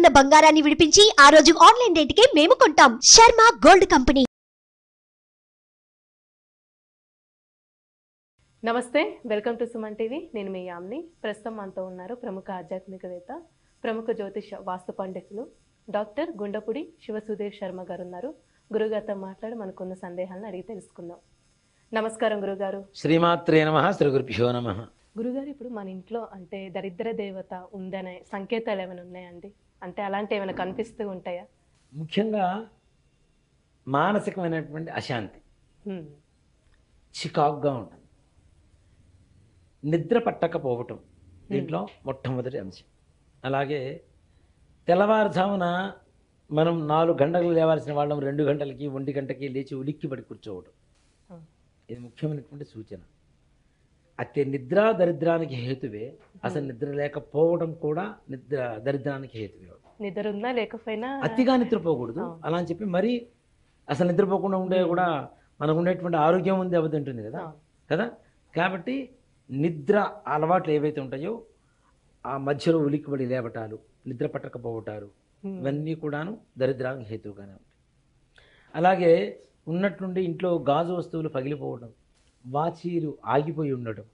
ఉన్న బంగారాన్ని విడిపించి ఆ రోజు ఆన్లైన్ రేటుకే మేము కొంటాం. Sharma gold company. నమస్తే, వెల్కమ్ టు సుమన్ టీవీ. నేను మీ యామ్ని. ప్రస్తుతం మనతో ఉన్నారు ప్రముఖ ఆధ్యాత్మికవేత్త, ప్రముఖ జ్యోతిష వాస్తు పండితులు డాక్టర్ గుండపుడి శివసుధీర్ శర్మ గారు ఉన్నారు. గురుగారితో మాట్లాడి మనకున్న సందేహాలను అడిగి తెలుసుకుందాం. నమస్కారం గురుగారు. శ్రీమాత్రే నమః. శ్రీ గురుభ్యో నమః. గురుగారు, ఇప్పుడు మన ఇంట్లో అంటే దరిద్ర దేవత ఉందనే సంకేతాలు ఏమైనా ఉన్నాయండి? అంటే అలాంటి ఏమైనా కనిపిస్తూ ఉంటాయా? ముఖ్యంగా మానసికమైనటువంటి అశాంతి, చికాకుగా ఉంటుంది, నిద్ర పట్టకపోవటం దీంట్లో మొట్టమొదటి అంశం. అలాగే తెల్లవారుజామున మనం 4 గంటలకు లేవాల్సిన వాళ్ళం 2 గంటలకి 1 గంటకి లేచి ఉలిక్కి పడి కూర్చోవడం, ఇది ముఖ్యమైనటువంటి సూచన. అయితే నిద్ర దరిద్రానికి హేతువే. అసలు నిద్ర లేకపోవడం కూడా దరిద్రానికి హేతువే. నిద్ర ఉన్నా లేకపోయినా అతిగా నిద్రపోకూడదు అలా అని చెప్పి మరి అసలు నిద్రపోకుండా ఉండే కూడా మనకు ఉండేటువంటి ఆరోగ్యం ఉంది ఉంటుంది కదా కదా కాబట్టి నిద్ర అలవాట్లు ఏవైతే ఉంటాయో ఆ మధ్యలో ఉలిక్కిపడి లేవటాలు, నిద్ర పట్టకపోవటాలు, ఇవన్నీ కూడాను దరిద్రానికి హేతువుగానే ఉంటాయి. అలాగే ఉన్నట్టుండి ఇంట్లో గాజు వస్తువులు పగిలిపోవడం, వాచీలు ఆగిపోయి ఉండడం,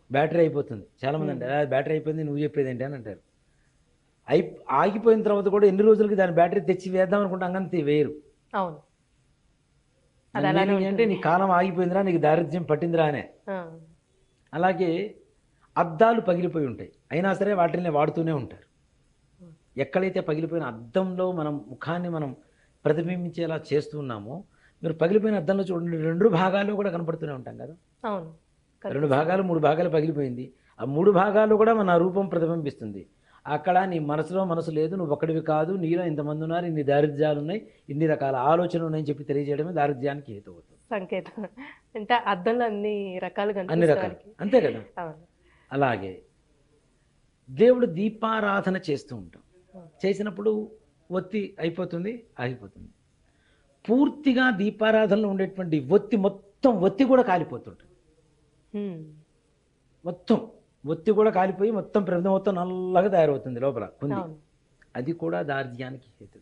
బ్యాటరీ అయిపోతుంది. చాలామంది అంటారు బ్యాటరీ అయిపోయింది నువ్వు చెప్పేది ఏంటి అని అంటారు. ఆగిపోయిన తర్వాత కూడా ఎన్ని రోజులకి దాని బ్యాటరీ తెచ్చి వేద్దాం అనుకుంటే అంగంతే వేరు. అవును, అంటే నీ కాలం ఆగిపోయిందిరా, నీకు దారిద్ర్యం పట్టిందిరా అనే. అలాగే అద్దాలు పగిలిపోయి ఉంటాయి, అయినా సరే వాటిని వాడుతూనే ఉంటారు. ఎక్కడైతే పగిలిపోయిన అద్దంలో మనం ముఖాన్ని మనం ప్రతిబింబించేలా చేస్తూ ఉన్నామో, మీరు పగిలిపోయిన అద్దంలో చూడండి 2 భాగాలు కూడా కనపడుతూనే ఉంటాం కదా. అవును, 2 భాగాలు 3 భాగాలు పగిలిపోయింది. ఆ 3 భాగాలు కూడా మన రూపం ప్రతిబింబిస్తుంది. అక్కడ నీ మనసు లేదు, నువ్వు ఒక్కడివి కాదు, నీలో ఇంతమంది ఉన్నారు, ఇన్ని దారిద్ర్యాలు ఉన్నాయి, ఇన్ని రకాల ఆలోచనలు ఉన్నాయని చెప్పి తెలియజేయడమే దారిద్ర్యానికి హేతు అవుతుంది. సంకేతం అంటే అద్దంలో అన్ని రకాలుగా అంతే కదా. అలాగే దేవుడు దీపారాధన చేస్తూ ఉంటాం. చేసినప్పుడు ఒత్తి అయిపోతుంది, ఆగిపోతుంది. పూర్తిగా దీపారాధనలో ఉండేటువంటి ఒత్తి కూడా కాలిపోతుంటుంది. ఒత్తి కూడా కాలిపోయి మొత్తం ప్రమిద మొత్తం నల్లగా తయారవుతుంది లోపల కుంది. అది కూడా దారిద్ర్యానికి హేతు.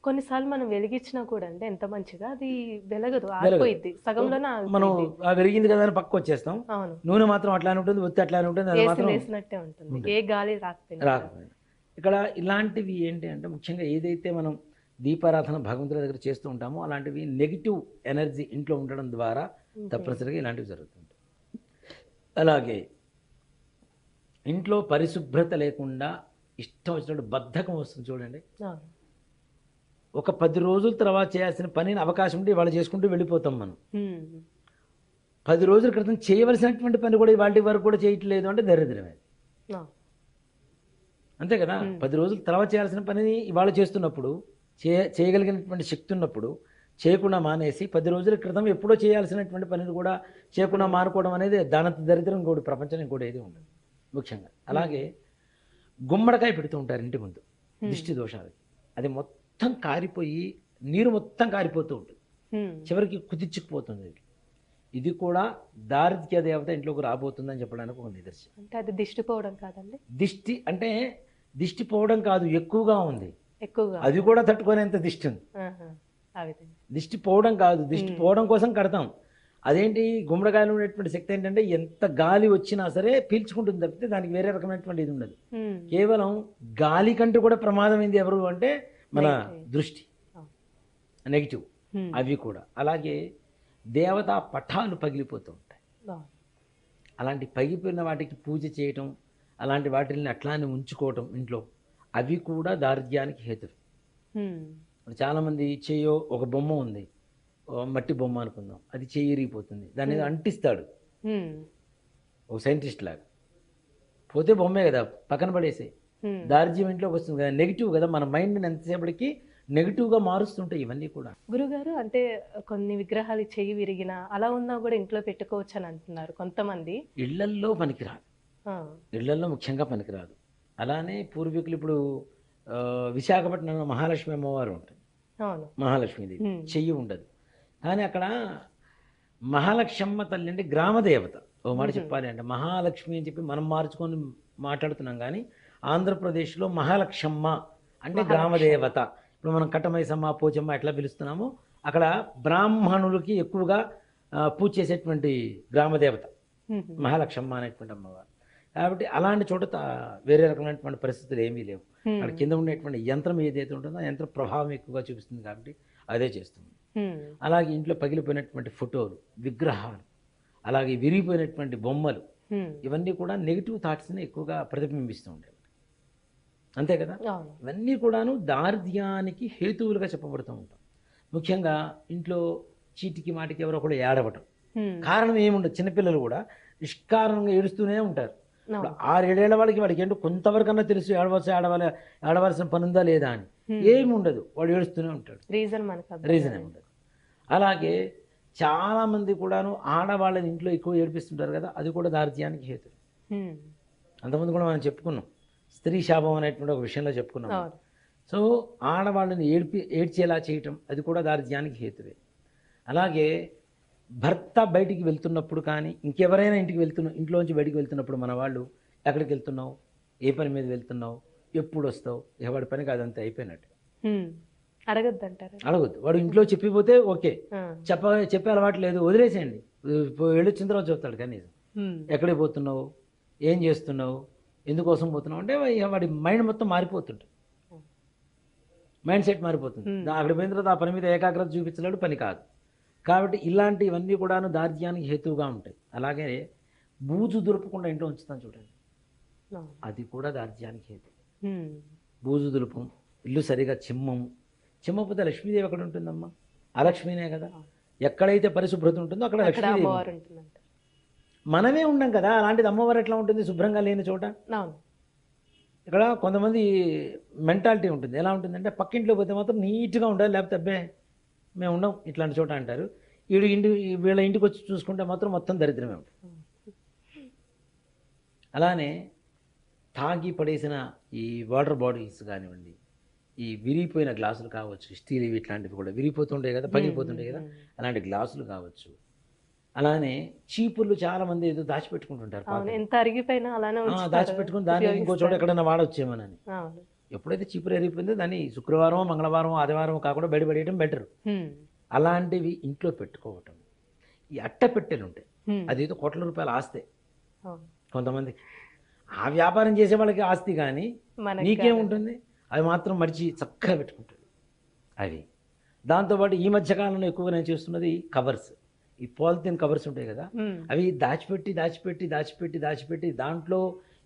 కొన్నిసార్లు మనం వెలిగించినా కూడా అంటే ఎంత మంచిగా అది వెలగదు, ఆగిపోయింది సగంలోనే. మనం వెలిగింది కదా అని పక్క వచ్చేస్తాం. నూనె మాత్రం అట్లానే ఉంటుంది, ఒత్తి అట్లానే ఉంటుంది, అది మాత్రం వేసినట్టే ఉంటుంది, ఏ గాలి రాకపోయినా. ఇక్కడ ఇలాంటివి ఏంటి అంటే ముఖ్యంగా ఏదైతే మనం దీపారాధన భగవంతుడి దగ్గర చేస్తూ ఉంటామో అలాంటివి నెగిటివ్ ఎనర్జీ ఇంట్లో ఉండడం ద్వారా తప్పనిసరిగా ఇలాంటివి జరుగుతుంది. అలాగే ఇంట్లో పరిశుభ్రత లేకుండా ఇష్టం వచ్చినట్టు బద్ధకం వస్తుంది చూడండి. ఒక 10 రోజుల తర్వాత చేయాల్సిన పనిని అవకాశం ఉంటే వాళ్ళు చేసుకుంటూ వెళ్ళిపోతాం మనం. 10 రోజుల క్రితం చేయవలసినటువంటి పని కూడా వాటి వరకు కూడా చేయట్లేదు అంటే దరిద్రమే. అంతే కదా. 10 రోజుల తర్వాత చేయాల్సిన పనిని ఇవాళ చేస్తున్నప్పుడు, చేయగలిగినటువంటి శక్తి ఉన్నప్పుడు చేయకుండా మానేసి 10 రోజుల క్రితం ఎప్పుడో చేయాల్సినటువంటి పనిని కూడా చేయకుండా మానుకోవడం అనేది దానంత దరిద్రం ఇంకోటి ప్రపంచం ఇంకోటి ఏది ఉండదు ముఖ్యంగా. అలాగే గుమ్మడికాయ పెడుతూ ఉంటారు ఇంటి ముందు దిష్టి దోషాలకి. అది మొత్తం కారిపోయి నీరు మొత్తం కారిపోతూ ఉంటుంది, చివరికి కుదిర్చుకుపోతుంది. ఇది కూడా దారిద్ర్య దేవత ఇంట్లోకి రాబోతుందని చెప్పడానికి ఒక నిదర్శనం. అంటే అది దిష్టి పోవడం కాదండి. దిష్టి పోవడం కాదు, ఎక్కువగా ఉంది, ఎక్కువగా అది కూడా తట్టుకునేంత దిష్టి ఉంది. దిష్టి పోవడం కాదు, దిష్టి పోవడం కోసం కడతాం. అదేంటి గుమ్మడికాయలు ఉండేటువంటి శక్తి ఏంటంటే ఎంత గాలి వచ్చినా సరే పీల్చుకుంటుంది తప్పితే దానికి వేరే రకమైనటువంటి ఇది ఉండదు. కేవలం గాలి కంటే కూడా ప్రమాదమైంది ఎవరు అంటే మన దృష్టి, నెగిటివ్, అవి కూడా. అలాగే దేవతా పటాలు పగిలిపోతూ ఉంటాయి. అలాంటి పగిలిపోయిన వాటికి పూజ చేయటం, అలాంటి వాటిని అట్లానే ఉంచుకోవటం ఇంట్లో, అవి కూడా దారిద్ర్యానికి హేతు. చాలామంది చేయో ఒక బొమ్మ ఉంది, మట్టి బొమ్మ అనుకుందాం, అది చేయి ఇరిగిపోతుంది, దాన్ని అంటిస్తాడు ఒక సైంటిస్ట్ లాగా. పోతే బొమ్మే కదా, పక్కన పడేసే. దారిద్ర్యం ఇంట్లోకి వస్తుంది కదా, నెగిటివ్ కదా. మన మైండ్ని ఎంతసేపటికి నెగిటివ్గా మారుస్తుంటాయి ఇవన్నీ కూడా. గురుగారు, అంటే కొన్ని విగ్రహాలు చెయ్యి విరిగిన అలా ఉన్నా కూడా ఇంట్లో పెట్టుకోవచ్చు అని అంటున్నారు కొంతమంది. ఇళ్లల్లో పనికిరాదు, ఇళ్లల్లో ముఖ్యంగా పనికిరాదు. అలానే పూర్వీకులు ఇప్పుడు విశాఖపట్నంలో మహాలక్ష్మి అమ్మవారు ఉంటుంది, మహాలక్ష్మీదేవి చెయ్యి ఉండదు. కానీ అక్కడ మహాలక్ష్మమ్మ తల్లి అంటే గ్రామదేవత. ఓ మాట చెప్పాలి అంటే మహాలక్ష్మి అని చెప్పి మనం మార్చుకొని మాట్లాడుతున్నాం, కానీ ఆంధ్రప్రదేశ్లో మహాలక్ష్మ అంటే గ్రామదేవత. ఇప్పుడు మనం కట్టమైసమ్మ, పోచమ్మ ఎట్లా పిలుస్తున్నామో అక్కడ బ్రాహ్మణులకి ఎక్కువగా పూజ చేసేటువంటి గ్రామదేవత మహాలక్ష్మ అనేటువంటి అమ్మవారు. కాబట్టి అలాంటి చోట వేరే రకమైనటువంటి పరిస్థితులు ఏమీ లేవు. అక్కడ కింద ఉండేటువంటి యంత్రం ఏదైతే ఉంటుందో ఆ యంత్ర ప్రభావం ఎక్కువగా చూపిస్తుంది కాబట్టి అదే చేస్తుంది. అలాగే ఇంట్లో పగిలిపోయినటువంటి ఫోటోలు, విగ్రహాలు, అలాగే విరిగిపోయినటువంటి బొమ్మలు, ఇవన్నీ కూడా నెగిటివ్ థాట్స్ని ఎక్కువగా ప్రతిబింబిస్తూ ఉంటాయి. అంతే కదా. ఇవన్నీ కూడాను దారిద్ర్యానికి హేతువులుగా చెప్పబడుతూ ఉంటాం. ముఖ్యంగా ఇంట్లో చీటికి మాటికి ఎవరో కూడా ఏడవటం, కారణం ఏముండదు. చిన్నపిల్లలు కూడా నిష్కారణంగా ఏడుస్తూనే ఉంటారు. 6-7 ఏళ్ల వాడికి ఏంటో కొంతవరకన్నా తెలుసు ఏడవలసిన పని ఉందా లేదా అని. ఏమి ఉండదు, వాడు ఏడుస్తూనే ఉంటాడు. రీజన్ ఏమి ఉండదు. అలాగే చాలామంది కూడాను ఆడవాళ్ళని ఇంట్లో ఎక్కువ ఏడిపిస్తుంటారు కదా, అది కూడా దారిద్ర్యానికి హేతు. అంతకుముందు కూడా మనం చెప్పుకున్నాం, స్త్రీ శాపం అనేటువంటి ఒక విషయంలో చెప్పుకున్నాం. సో ఆడవాళ్ళని ఏడ్చేలా చేయటం అది కూడా దారిద్ర్యానికి హేతువే. అలాగే భర్త బయటికి వెళ్తున్నప్పుడు కానీ ఇంకెవరైనా ఇంట్లోంచి బయటికి వెళ్తున్నప్పుడు మన వాళ్ళు ఎక్కడికి వెళ్తున్నావు, ఏ పని మీద వెళ్తున్నావు, ఎప్పుడు వస్తావు, ఎవడి పనికి అదంతా అయిపోయినట్టు. అడగద్దు. వాడు ఇంట్లో చెప్పిపోతే ఓకే, చెప్పే అలవాటు లేదు, వదిలేసేయండి, వెళ్ళొచ్చిన తర్వాత చెప్తాడు. కనీసం ఎక్కడికి పోతున్నావు, ఏం చేస్తున్నావు, ఎందుకోసం పోతున్నావు అంటే వాడి మైండ్ మొత్తం మారిపోతుంటుంది, మైండ్ సెట్ మారిపోతుంది. అక్కడ పోయిన తర్వాత ఆ పని మీద ఏకాగ్రత చూపించలేడు, పని కాదు. కాబట్టి ఇలాంటివన్నీ కూడాను దారిద్ర్యానికి హేతువుగా ఉంటాయి. అలాగే బూజు దులుపకుండా ఇంట్లో ఉంచుతాను చూడండి, అది కూడా దారిద్ర్యానికి హేతు. బూజు దులుపం, ఇల్లు సరిగా చిమ్మపోతే లక్ష్మీదేవి ఎక్కడ ఉంటుందమ్మా? అలక్ష్మీనే కదా. ఎక్కడైతే పరిశుభ్రత ఉంటుందో అక్కడ లక్ష్మీదేవి ఉంటుంది. మనమే ఉన్నాం కదా, అలాంటిది అమ్మవారు ఎట్లా ఉంటుంది శుభ్రంగా లేని చోట? ఇక్కడ కొంతమంది మెంటాలిటీ ఉంటుంది. ఎలా ఉంటుందంటే పక్కింట్లో పోతే మాత్రం నీట్గా ఉండాలి, లేకపోతే అబ్బే మేము ఉండం ఇట్లాంటి చోట అంటారు. వీళ్ళ ఇంటికి వచ్చి చూసుకుంటే మాత్రం మొత్తం దరిద్రమే ఉంటుంది. అలానే తాగి పడేసిన ఈ వాటర్ బాటిల్స్ కానివ్వండి, ఈ విరిగిపోయిన గ్లాసులు కావచ్చు, స్టీల్ ఇట్లాంటివి కూడా విరిగిపోతుంటాయి కదా, పగిలిపోతుంటాయి కదా, అలాంటి గ్లాసులు కావచ్చు. అలానే చీపుర్లు చాలా మంది ఏదో దాచిపెట్టుకుంటుంటారు, దాచిపెట్టుకుని దాన్ని ఇంకో చోట ఎక్కడైనా వాడొచ్చేమోనని. ఎప్పుడైతే చీపురు ఎరిగిపోయిందో దాన్ని శుక్రవారం, మంగళవారం, ఆదివారం కాకుండా బయటపడేయడం బెటర్. అలాంటివి ఇంట్లో పెట్టుకోవటం. ఈ అట్టపెట్టెలు ఉంటాయి, అదేదో కోట్ల రూపాయల ఆస్తే కొంతమందికి. ఆ వ్యాపారం చేసే వాళ్ళకి ఆస్తి, కానీ నీకేముంటుంది? అవి మాత్రం మడిచి చక్కగా పెట్టుకుంటాడు అవి. దాంతోపాటు ఈ మధ్యకాలంలో ఎక్కువగా నేను చేస్తున్నది కవర్స్, ఈ పాలిథిన్ కవర్స్ ఉంటాయి కదా, అవి దాచిపెట్టి దాంట్లో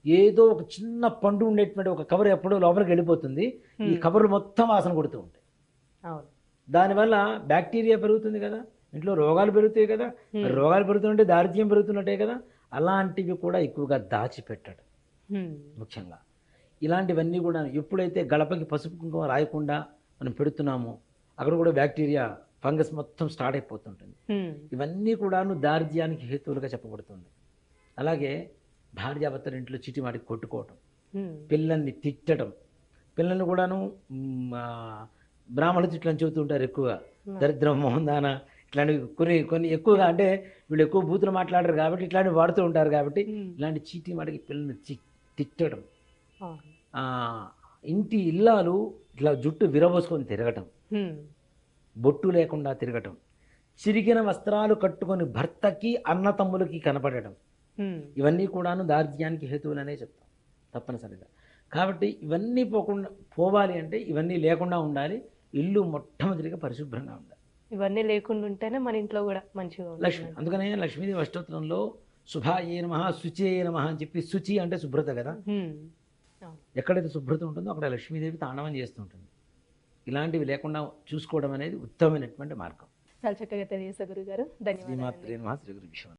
ఏదో ఒక చిన్న పండు ఉండేటువంటి ఒక కవర్ ఎప్పుడో లోపలికి వెళ్ళిపోతుంది. ఈ కవర్లు మొత్తం వాసన కొడుతూ ఉంటాయి. దానివల్ల బ్యాక్టీరియా పెరుగుతుంది కదా, ఇంట్లో రోగాలు పెరుగుతాయి కదా. రోగాలు పెరుగుతుంటే దారిద్ర్యం పెరుగుతున్నట్టే కదా. అలాంటివి కూడా ఎక్కువగా దాచిపెట్టడం ముఖ్యంగా. ఇలాంటివన్నీ కూడా ఎప్పుడైతే గడపకి పసుపు కుంకుమ రాయకుండా మనం పెడుతున్నామో అక్కడ కూడా బ్యాక్టీరియా, ఫంగస్ మొత్తం స్టార్ట్ అయిపోతుంటుంది. ఇవన్నీ కూడాను దారిద్ర్యానికి హేతువులుగా చెప్పబడుతుంది. అలాగే భార్యాభర్తలు ఇంట్లో చీటిమాటికి కొట్టుకోవటం, పిల్లల్ని తిట్టడం. పిల్లల్ని కూడాను బ్రాహ్మణ తిట్లని చెబుతుంటారు ఎక్కువగా, దరిద్రం, మోహందాన ఇట్లాంటివి కొన్ని ఎక్కువగా. అంటే వీళ్ళు ఎక్కువ బూతులు మాట్లాడరు కాబట్టి ఇట్లాంటివి వాడుతూ ఉంటారు. కాబట్టి ఇలాంటి చీటిమాటికి పిల్లల్ని తిట్టడం, ఇంటి ఇల్లాలు ఇట్లా జుట్టు విరబోసుకొని తిరగటం, బొట్టు లేకుండా తిరగటం, చిరిగిన వస్త్రాలు కట్టుకొని భర్తకి అన్నతమ్ములకి కనపడటం, ఇవన్నీ కూడాను దారిద్ర్యానికి హేతువులనే చెప్తాం తప్పనిసరిగా. కాబట్టి ఇవన్నీ పోవాలి అంటే ఇవన్నీ లేకుండా ఉండాలి. ఇల్లు మొట్టమొదటిగా పరిశుభ్రంగా ఉండాలి. ఇవన్నీ లేకుండా ఉంటేనే మన ఇంట్లో కూడా మంచిగా లక్ష్మి. అందుకనే లక్ష్మీదేవి అష్టోత్తరంలో శుభాయే నమః, శుచియే నమః అని చెప్పి, శుచి అంటే శుభ్రత కదా. ఎక్కడైతే శుభ్రత ఉంటుందో అక్కడ లక్ష్మీదేవి తాండవం చేస్తుంటుంది. ఇలాంటివి లేకుండా చూసుకోవడం అనేది ఉత్తమమైనటువంటి మార్గం. చాలా చక్కగా తెలియజేశారు గురుగారు. ధన్యవాదాలు. శ్రీమాత్రే నమః. శ్రీ గురు విశ్వ